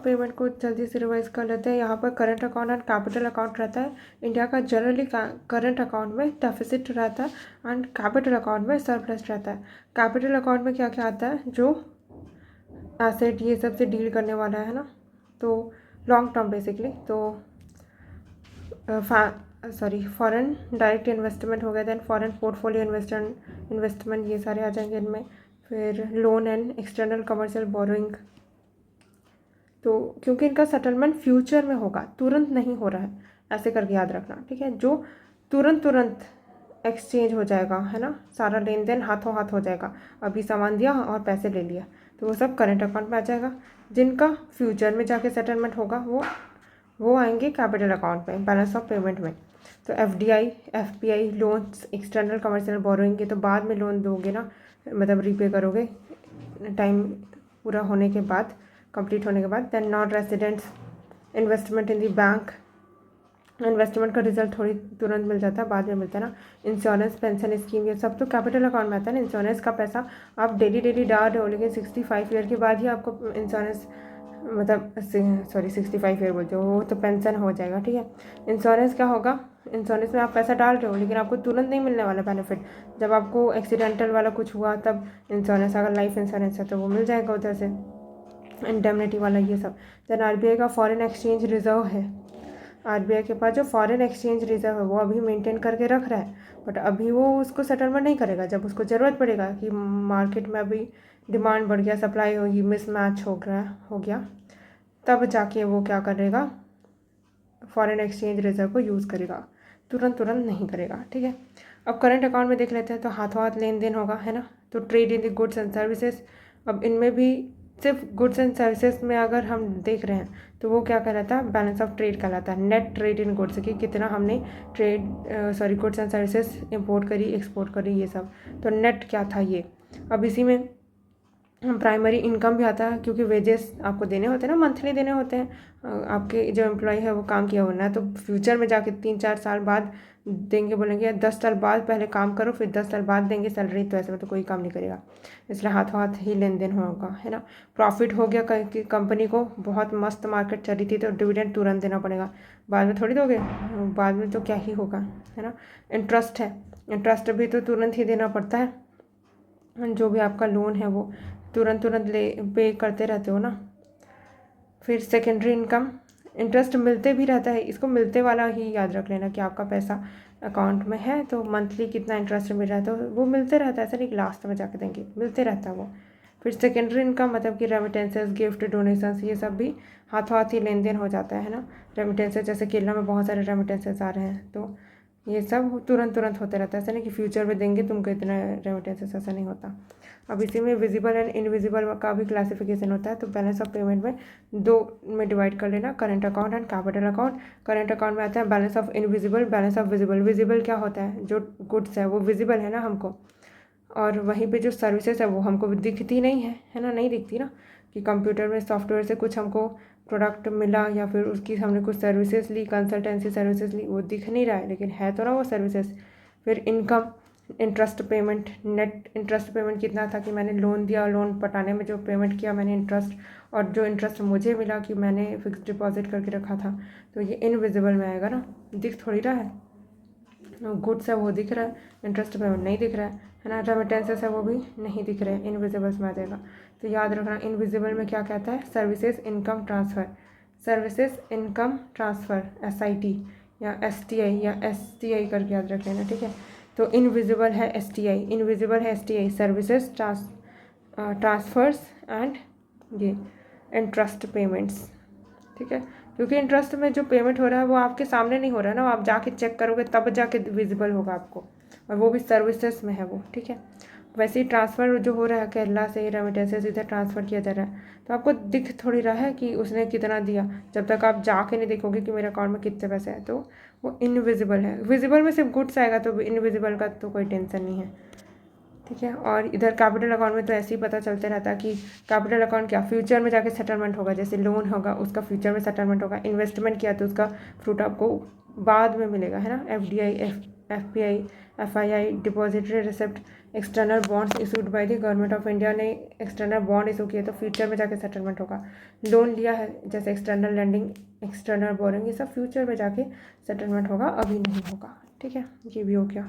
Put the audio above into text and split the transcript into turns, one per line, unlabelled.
Payment को जल्दी से रिवाइज कर लेते हैं। यहाँ पर current account and capital account रहता है। इंडिया का जनरली करंट अकाउंट में डेफिसिट रहता है एंड कैपिटल अकाउंट में सरप्लस रहता है। कैपिटल अकाउंट में क्या क्या आता है, जो एसेट ये सब से डील करने वाला है ना, तो लॉन्ग टर्म बेसिकली, तो फॉरेन डायरेक्ट इन्वेस्टमेंट हो गया, देन फॉरेन पोर्टफोलियो इन्वेस्टमेंट ये सारे आ जाएंगे इनमें। फिर loan and external commercial borrowing, तो क्योंकि इनका सेटलमेंट फ्यूचर में होगा, तुरंत नहीं हो रहा है, ऐसे करके याद रखना, ठीक है। जो तुरंत एक्सचेंज हो जाएगा, है ना, सारा लेन देन हाथों हाथ हो जाएगा, अभी सामान दिया और पैसे ले लिया, तो वो सब करंट अकाउंट में आ जाएगा। जिनका फ्यूचर में जाके सेटलमेंट होगा वो आएंगे कैपिटल अकाउंट में, बैलेंस ऑफ पेमेंट में। तो FDI, FPI loans, external commercial borrowing के तो बाद में लोन दोगे ना, मतलब रीपे करोगे टाइम पूरा होने के बाद, कंप्लीट होने के बाद। Then non residents investment in the bank, investment का रिजल्ट थोड़ी तुरंत मिल जाता है, बाद में मिलता है ना। इंश्योरेंस, पेंशन स्कीम, ये सब तो कैपिटल अकाउंट में आता है ना। इंश्योरेंस का पैसा आप डेली डाल रहे हो, लेकिन 65 ईयर के बाद ही आपको इंश्योरेंस, मतलब 65 ईयर बोलते हो, वो तो पेंशन हो जाएगा, ठीक है। इंश्योरेंस क्या होगा, इंश्योरेंस में आप पैसा डाल रहे हो, लेकिन आपको तुरंत नहीं मिलने वाला बेनिफिट। जब आपको एक्सीडेंटल वाला कुछ हुआ तब इंश्योरेंस, अगर लाइफ इंश्योरेंस है तो वो मिल जाएगा उधर से, इंडेमनिटी वाला ये सब। देन RBI का फॉरेन एक्सचेंज रिजर्व है। RBI के पास जो फॉरेन एक्सचेंज रिजर्व है वो अभी मेंटेन करके रख रहा है, बट अभी वो उसको सेटलमेंट नहीं करेगा। जब उसको ज़रूरत पड़ेगा कि मार्केट में अभी डिमांड बढ़ गया, सप्लाई होगी, मिसमैच हो गया, तब जाके वो क्या करेगा, फॉरेन एक्सचेंज रिजर्व को यूज़ करेगा, तुरंत नहीं करेगा, ठीक है। अब करंट अकाउंट में देख लेते हैं, तो हाथों हाथ लेन देन होगा, है ना। तो trade in the goods and services, अब इनमें भी सिर्फ गुड्स एंड सर्विसेज में अगर हम देख रहे हैं तो वो क्या कहलाता है, बैलेंस ऑफ ट्रेड कहलाता है। नेट ट्रेड इन गुड्स, कि कितना हमने गुड्स एंड सर्विसेज इंपोर्ट करी, एक्सपोर्ट करी, ये सब, तो नेट क्या था ये। अब इसी में प्राइमरी इनकम भी आता है, क्योंकि वेजेस आपको देने होते हैं ना, मंथली देने होते हैं। आपके जो एम्प्लॉय है वो काम किया होना है, तो फ्यूचर में जाके 3-4 साल बाद देंगे, बोलेंगे 10 साल बाद पहले काम करो, फिर 10 साल बाद देंगे सैलरी, तो ऐसे में तो कोई काम नहीं करेगा, इसलिए हाथों हाथ ही लेन देन होगा, है ना। प्रॉफिट हो गया कंपनी को, बहुत मस्त मार्केट चली थी, तो डिविडेंड तुरंत देना पड़ेगा, बाद में थोड़ी दोगे, बाद में तो क्या ही होगा, है ना। इंटरेस्ट है, इंटरेस्ट भी तो तुरंत ही देना पड़ता है, जो भी आपका लोन है वो तुरंत ले पे करते रहते हो ना। फिर सेकेंडरी इनकम, इंटरेस्ट मिलते भी रहता है, इसको मिलते वाला ही याद रख लेना कि आपका पैसा अकाउंट में है तो मंथली कितना इंटरेस्ट मिल रहा है, तो वो मिलते रहता है, ऐसा नहीं कि लास्ट में जाके देंगे, मिलते रहता है वो। फिर सेकेंडरी इनकम मतलब कि रेमिटेंसेस, गिफ्ट, डोनेशंस, ये सब भी हाथों हाथ ही लेन देन हो जाता है ना। रेमिटेंसेस, जैसे केरला में बहुत सारे रेमिटेंसेस आ रहे हैं, तो ये सब तुरंत होते रहता है, ऐसा नहीं कि फ्यूचर में देंगे तुमको इतना रेमिटेंसेस, ऐसा नहीं होता। अब इसी में विजिबल एंड इनविजिबल का भी क्लासिफिकेशन होता है, तो बैलेंस ऑफ पेमेंट में 2 में डिवाइड कर लेना, current account and capital account. Current account में आता है balance of invisible, balance of visible. Visible क्या होता है, जो गुड्स है वो विजिबल है ना हमको, और वहीं पे जो सर्विसेज है वो हमको दिखती नहीं है ना, नहीं दिखती ना, कि कंप्यूटर में सॉफ्टवेयर से कुछ हमको प्रोडक्ट मिला या फिर उसकी हमने कुछ सर्विसेज ली, कंसल्टेंसी सर्विसेज ली, वो दिख नहीं रहा है, लेकिन है तो ना वो सर्विसेज। फिर income, interest payment, net interest payment कितना था कि मैंने लोन दिया, लोन पटाने में जो पेमेंट किया मैंने इंटरेस्ट, और जो इंटरेस्ट मुझे मिला कि मैंने फिक्स डिपॉजिट करके रखा था, तो ये इनविजिबल में आएगा ना, दिख थोड़ी रहा है। गुड्स है वो दिख रहा है, इंटरेस्ट पेमेंट नहीं दिख रहा है ना। रेमिटेंसेस है वो भी नहीं दिख रहे हैं, इनविजिबल्स में आ जाएगा। तो याद रखना इनविजिबल में क्या कहता है, services income transfer, services income transfer, SIT या STI या STI करके याद रख लेना, ठीक है। तो इनविजिबल है STI, इनविजिबल है STI, सर्विसेज ट्रांसफर्स एंड ये इंटरेस्ट पेमेंट्स, ठीक है। क्योंकि इंटरेस्ट में जो पेमेंट हो रहा है वो आपके सामने नहीं हो रहा है ना, आप जाके चेक करोगे तब जाके विजिबल होगा आपको, और वो भी सर्विसेज में है वो, ठीक है। वैसे ही ट्रांसफ़र जो हो रहा है केरला से रेमिटेंसेस इधर ट्रांसफ़र किया जा रहा है, तो आपको दिख थोड़ी रहा है कि उसने कितना दिया, जब तक आप जाके नहीं देखोगे कि मेरे अकाउंट में कितने पैसे हैं, तो वो इनविजिबल है। विजिबल में सिर्फ गुड्स आएगा, तो इनविजिबल का तो कोई टेंशन नहीं है, ठीक है। और इधर कैपिटल अकाउंट में तो ऐसे ही पता चलते रहता है कि कैपिटल अकाउंट क्या फ्यूचर में जाके सेटलमेंट होगा, जैसे लोन होगा उसका फ्यूचर में सेटलमेंट होगा, इन्वेस्टमेंट किया तो उसका फ्रूट आपको बाद में मिलेगा, है ना। FDI, FPI, FII, depository receipt, external bonds issued by the government of India ने एक्सटर्नल बॉन्ड इशू किए तो फ्यूचर में जाके सेटलमेंट होगा। लोन लिया है जैसे एक्सटर्नल लैंडिंग, एक्सटर्नल बोरिंग, ये सब फ्यूचर में जाके सेटलमेंट होगा, अभी नहीं होगा। ठीक है, ये भी हो गया।